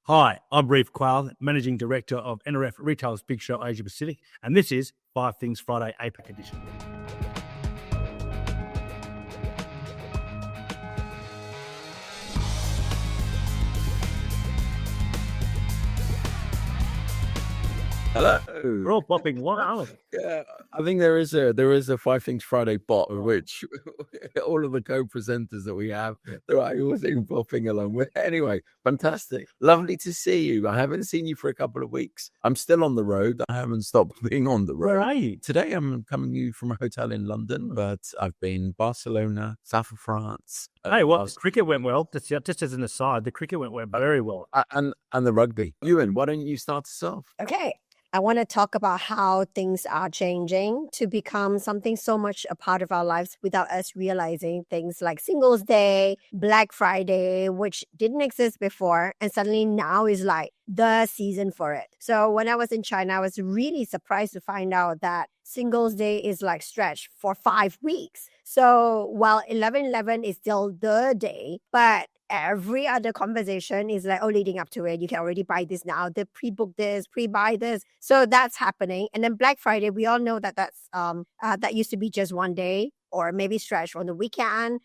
Hi, I'm Quail, Managing Director of NRF Retail's Big Show Asia Pacific, and this is 5 Things Friday APAC edition. Hello. We're all popping one, aren't we? Yeah, I think there is a 5 Things Friday bot, which all of the co-presenters that we have, they're always popping along with. Anyway, fantastic. Lovely to see you. I haven't seen you for a couple of weeks. I'm still on the road. I haven't stopped being on the road. Where are you? Today I'm coming to you from a hotel in London, but I've been Barcelona, south of France. Hey, well, cricket went well. Just as an aside, the cricket went very well. And the rugby. Yuen, why don't you start us off? Okay. I want to talk about how things are changing to become something so much a part of our lives without us realizing. Things like Singles Day, Black Friday, which didn't exist before, and suddenly now is like the season for it. So when I was in China, I was really surprised to find out that Singles Day is like stretched for 5 weeks. So while 11/11 is still the day, but every other conversation is like, oh, leading up to it, you can already buy this now, they pre-book this, pre-buy this. So that's happening. And then Black Friday, we all know that that used to be just one day, or maybe stretched on the weekend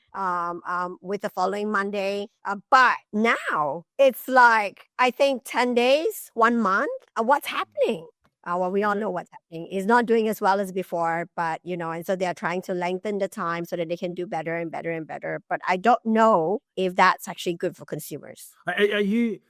with the following Monday. But now it's like, I think 10 days, 1 month. What's happening? Well, we all know what's happening. It's not doing as well as before, but, and so they're trying to lengthen the time so that they can do better and better and better. But I don't know if that's actually good for consumers.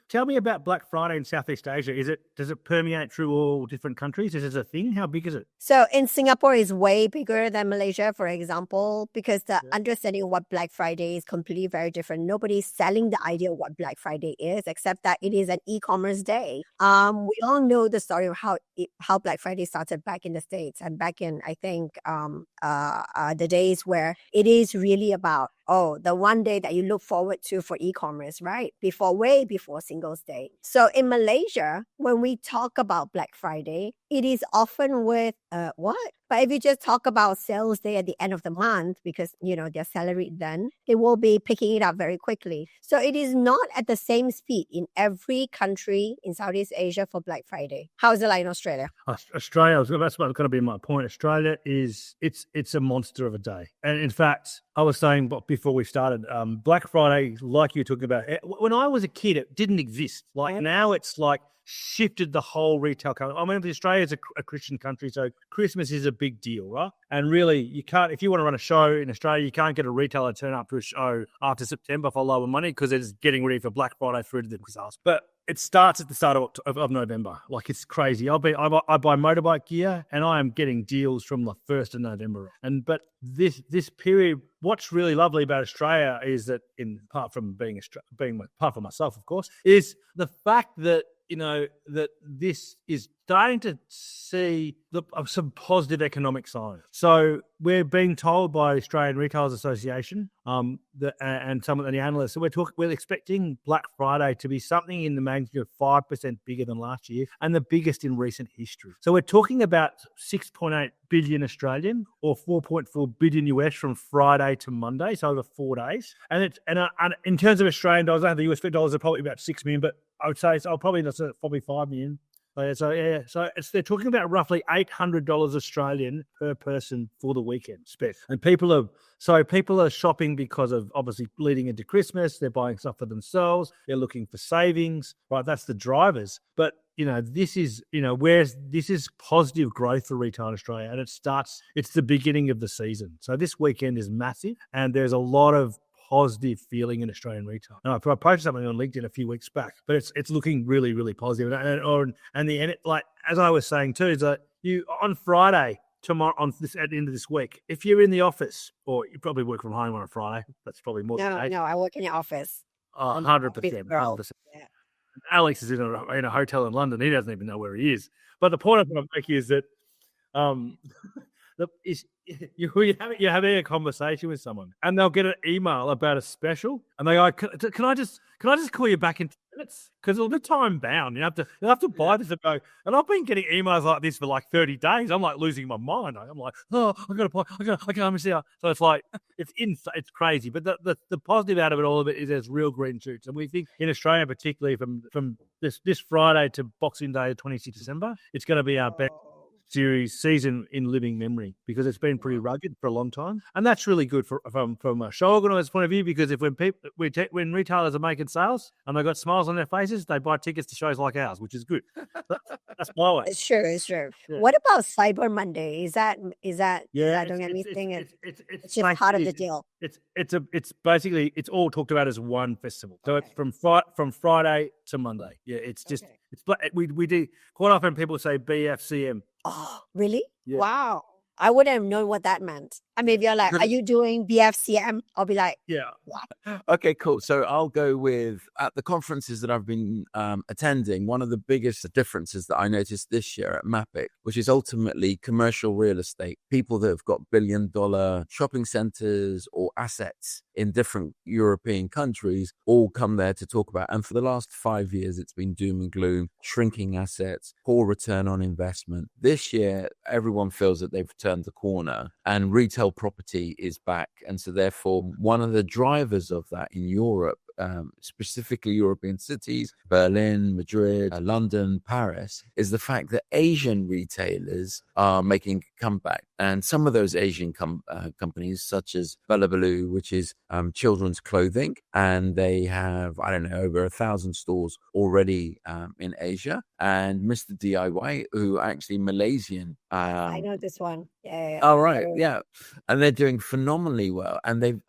Tell me about Black Friday in Southeast Asia. Does it permeate through all different countries? Is it a thing? How big is it? So in Singapore, it's way bigger than Malaysia, for example, because the understanding of what Black Friday is completely very different. Nobody's selling the idea of what Black Friday is, except that it is an e-commerce day. We all know the story of how Black Friday started back in the States and back in, I think, the days where it is really about, the one day that you look forward to for e-commerce, right? Way before Singles Day. So in Malaysia, when we talk about Black Friday, it is often with, what? But if you just talk about sales day at the end of the month, because, they're salaried then, they will be picking it up very quickly. So it is not at the same speed in every country in Southeast Asia for Black Friday. How is it like in Australia? Australia, that's going to be my point. Australia it's a monster of a day. And in fact, I was saying before we started, Black Friday, like you were talking about, when I was a kid, it didn't exist. Like now it's like shifted the whole retail country. I mean, Australia is a Christian country, so Christmas is a big deal, right? And really, you can't, if you want to run a show in Australia, you can't get a retailer to turn up to a show after September for lower money because they're just getting ready for Black Friday through to the Christmas. But it starts at the start of November. Like, it's crazy. I buy motorbike gear and I am getting deals from the 1st of November. But this period, what's really lovely about Australia is that, apart from myself, of course, is the fact that that this is starting to see some positive economic signs. So we're being told by Australian Retailers Association and some of the analysts, so we're expecting Black Friday to be something in the magnitude of 5% bigger than last year and the biggest in recent history. So we're talking about 6.8 billion Australian or 4.4 billion US from Friday to Monday, so over 4 days. And in terms of Australian dollars, I think the US dollars are probably about 6 million, but I would say probably 5 million. So they're talking about roughly $800 Australian per person for the weekend spent. And people are shopping because of obviously leading into Christmas. They're buying stuff for themselves. They're looking for savings, right? That's the drivers. But this is positive growth for retail in Australia, and it's the beginning of the season. So this weekend is massive, and there's a lot of positive feeling in Australian retail. Now, I posted something on LinkedIn a few weeks back, but it's looking really, really positive. Like as I was saying too, is that you on Friday tomorrow at the end of this week, if you're in the office, or you probably work from home on a Friday, that's probably more. No, I work in the office. 100%. Yeah. Alex is in a hotel in London. He doesn't even know where he is. But the point I'm going to make is that you're having a conversation with someone, and they'll get an email about a special, and they go, "Can I just call you back in 10 minutes? Because it'll be time bound. You have to buy this." And go, and I've been getting emails like this for like 30 days. I'm like losing my mind. I'm like, oh, I can't miss out. So it's like it's crazy. But the positive out of it, all of it, is there's real green shoots, and we think in Australia, particularly from this Friday to Boxing Day, 26th December, it's going to be our best season in living memory, because it's been pretty rugged for a long time, and that's really good from a show organizer's point of view, because if when retailers are making sales and they've got smiles on their faces, they buy tickets to shows like ours, which is good. That's my way. It's true. Yeah. What about Cyber Monday? Is that don't get me thinking? It's just part of the deal. It's basically it's all talked about as one festival. So it's from Friday to Monday. Yeah, it's just we do quite often. People say BFCM. Oh, really? Yeah. Wow. I wouldn't have known what that meant. I mean, if you're like, are you doing BFCM? I'll be like, yeah. What? Okay, cool. So I'll go with, at the conferences that I've been attending, one of the biggest differences that I noticed this year at MAPIC, which is ultimately commercial real estate, people that have got billion-dollar shopping centers or assets in different European countries all come there to talk about. And for the last 5 years, it's been doom and gloom, shrinking assets, poor return on investment. This year, everyone feels that they've turned the corner and retail property is back. And so therefore, one of the drivers of that in Europe, specifically European cities, Berlin, Madrid, London, Paris, is the fact that Asian retailers are making a comeback. And some of those Asian companies, such as Balabaloo, which is children's clothing, and they have, I don't know, over 1,000 stores already in Asia. And Mr. DIY, who are actually Malaysian. I know this one. Yeah. Oh, right. Yeah. And they're doing phenomenally well. And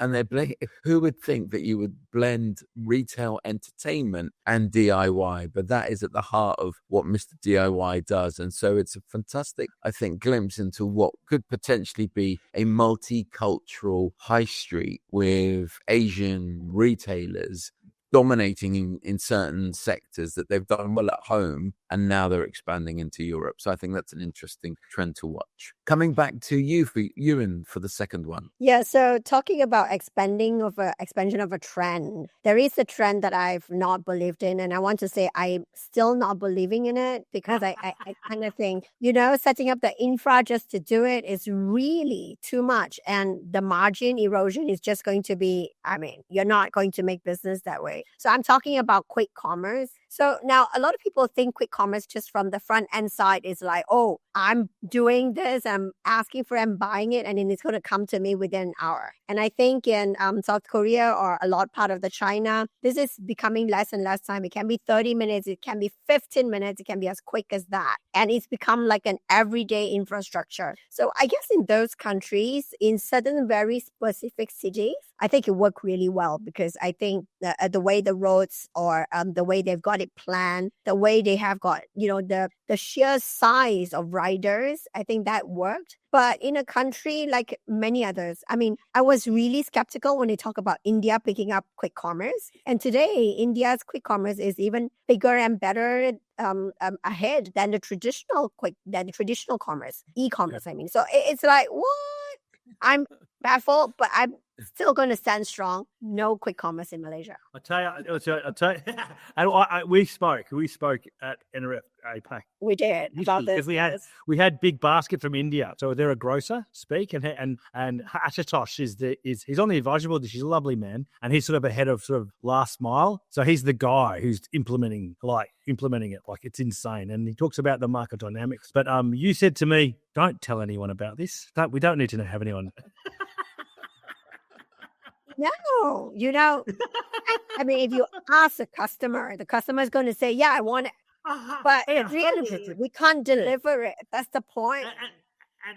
who would think that you would blend retail entertainment and DIY? But that is at the heart of what Mr. DIY does. And so it's a fantastic, I think, glimpse into what could potentially be a multicultural high street with Asian retailers dominating in certain sectors that they've done well at home, and now they're expanding into Europe. So I think that's an interesting trend to watch. Coming back to you, Ewan, for the second one. Yeah, so talking about expansion of a trend, there is a trend that I've not believed in, and I want to say I'm still not believing in it, because I kind of think, setting up the infra just to do it is really too much, and the margin erosion is just going to be, you're not going to make business that way. So I'm talking about quick commerce. So now a lot of people think quick commerce just from the front end side is like, oh, I'm doing this, I'm asking for it, I'm buying it, and then it's going to come to me within an hour. And I think in South Korea or a lot part of the China, this is becoming less and less time. It can be 30 minutes, it can be 15 minutes, it can be as quick as that. And it's become like an everyday infrastructure. So I guess in those countries, in certain very specific cities, I think it worked really well, because I think the way the roads or the way they've got it planned, the way they have got, the sheer size of riders, I think that worked. But in a country like many others, I was really skeptical when they talk about India picking up quick commerce. And today, India's quick commerce is even bigger and better ahead than the traditional commerce, e-commerce. So it's like, what? I'm baffled, but I'm still going to stand strong. No quick commerce in Malaysia. I tell you, and we spoke at NRF APAC. We did about this. We had BigBasket from India, so they're a grocer. Speak and Ashutosh he's on the advisory board. He's a lovely man, and he's sort of ahead of sort of last mile. So he's the guy who's implementing it like it's insane. And he talks about the market dynamics. But you said to me, don't tell anyone about this. We don't need to have anyone. No, if you ask the customer is going to say, yeah, I want it. But really, we can't deliver it. That's the point.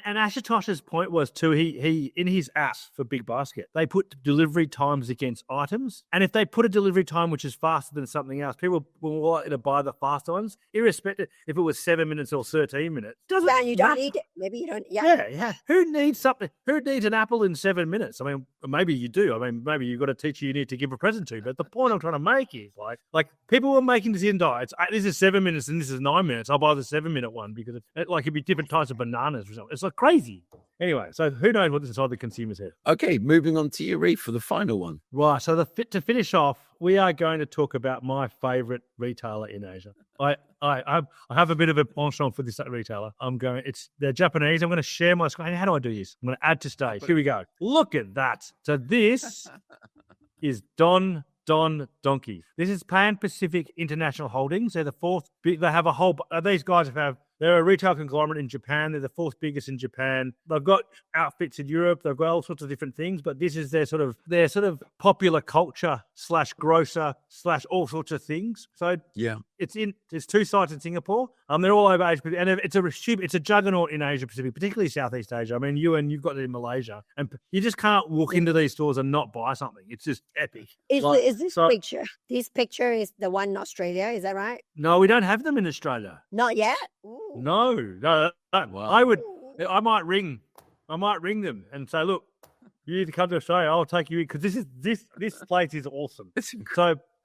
And Ashutosh's point was too, he in his app for BigBasket, they put delivery times against items. And if they put a delivery time which is faster than something else, people will likely to buy the faster ones, irrespective if it was 7 minutes or 13 minutes. Yeah, you don't need it. Maybe you don't. Yeah. Yeah. Who needs something? Who needs an apple in 7 minutes? Maybe you do. Maybe you've got a teacher you need to give a present to. But the point I'm trying to make is like people were making decision diets. This is 7 minutes and this is 9 minutes. I'll buy the 7 minute one because it'd be different types of bananas or something. It's like crazy. Anyway, so who knows what's inside the consumer's head? Okay, moving on to you, Ryf, for the final one. Right. So to finish off, we are going to talk about my favorite retailer in Asia. I have a bit of a penchant for this retailer. They're Japanese. I'm going to share my screen. How do I do this? I'm going to add to stage. Here we go. Look at that. So this is Don Don Donki. This is Pan Pacific International Holdings. They're the fourth. They have a whole. These guys they're a retail conglomerate in Japan. They're the fourth biggest in Japan. They've got outfits in Europe. They've got all sorts of different things, but this is their sort of popular culture / grocer / all sorts of things. So Yeah. There's 2 sites in Singapore. They're all over Asia Pacific, and it's a juggernaut in Asia Pacific, particularly Southeast Asia. I mean, you've got it in Malaysia, and you just can't walk into these stores and not buy something. It's just epic. Is picture? This picture is the one in Australia. Is that right? No, we don't have them in Australia. Not yet. No. Wow. I might ring them and say, look, you need to come to Australia. I'll take you in because this place is awesome.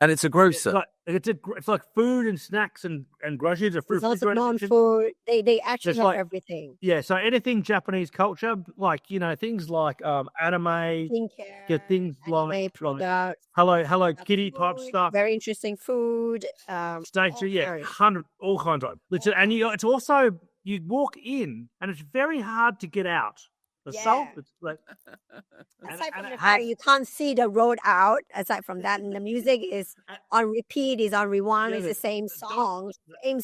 And it's a grocer. It's like food and snacks and groceries. It's also non-food. They actually have everything. Yeah, so anything Japanese culture, like things like anime, skincare, things anime products, Hello Kitty type stuff. Very interesting food. Stationery, all kinds of. Literally, and it's also you walk in and it's very hard to get out. It's like aside from the fact you can't see the road out. Aside from that, and the music is on repeat, is on rewind. It's the same song.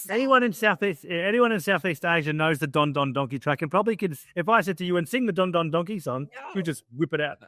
Anyone in Southeast Asia knows the Don Don Donki track, and probably could. If I said to you and sing the Don Don Donki song, you just whip it out.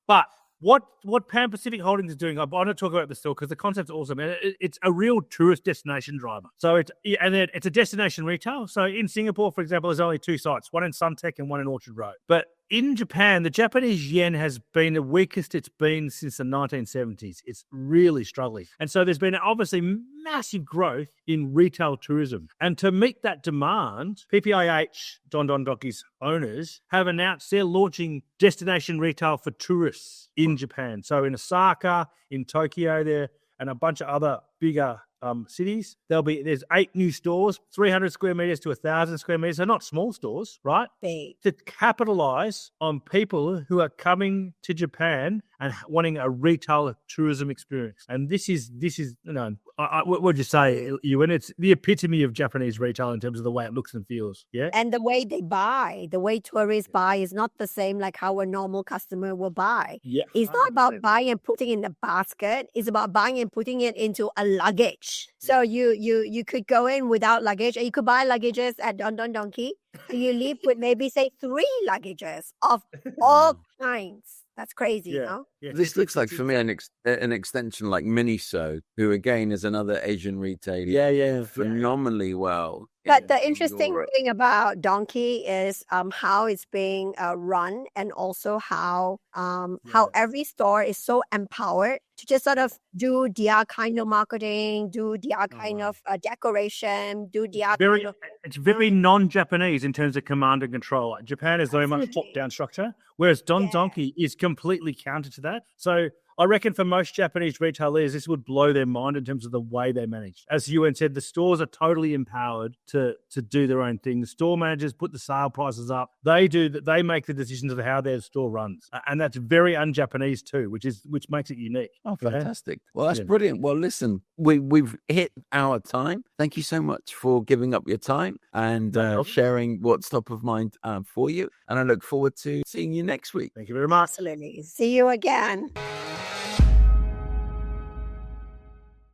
But what Pan Pacific Holdings is doing, I want to talk about the store because the concept's awesome. It's a real tourist destination driver. So it's a destination retail. So in Singapore, for example, there's only 2 sites, one in Suntec and one in Orchard Road. But in Japan, the Japanese yen has been the weakest it's been since the 1970s. It's really struggling. And so there's been obviously massive growth in retail tourism. And to meet that demand, PPIH, Don Don Donki's owners, have announced they're launching destination retail for tourists in Japan. So in Osaka, in Tokyo there, and a bunch of other bigger cities. There's 8 new stores, 300 square meters to 1,000 square meters. They're not small stores, right? Big. To capitalize on people who are coming to Japan and wanting a retail tourism experience. And this is what would you say, Ewan? It's the epitome of Japanese retail in terms of the way it looks and feels. Yeah. And the way they buy, the way tourists buy is not the same like how a normal customer will buy. Yeah. It's not about buying and putting in a basket. It's about buying and putting it into a luggage. So you could go in without luggage, and you could buy luggages at Don Don Donki. And you leave with maybe say 3 luggages of all kinds. That's crazy, you know? Yeah. This looks like, for me, an extension like Miniso, who again is another Asian retailer. Phenomenally well. But the interesting thing about Donki is how it's being run, and also how every store is so empowered to just sort of do their kind of marketing, do their kind of decoration, do their It's very non-Japanese in terms of command and control. Like Japan is very much top-down structure, whereas Don Donki is completely counter to that. So I reckon for most Japanese retailers, this would blow their mind in terms of the way they manage. As Yuen said, the stores are totally empowered to do their own thing. The store managers put the sale prices up. They make the decisions of how their store runs. And that's very un-Japanese too, which makes it unique. Oh, fantastic. Well, that's brilliant. Well, listen, we've hit our time. Thank you so much for giving up your time and sharing what's top of mind for you. And I look forward to seeing you next week. Thank you very much. Absolutely. See you again.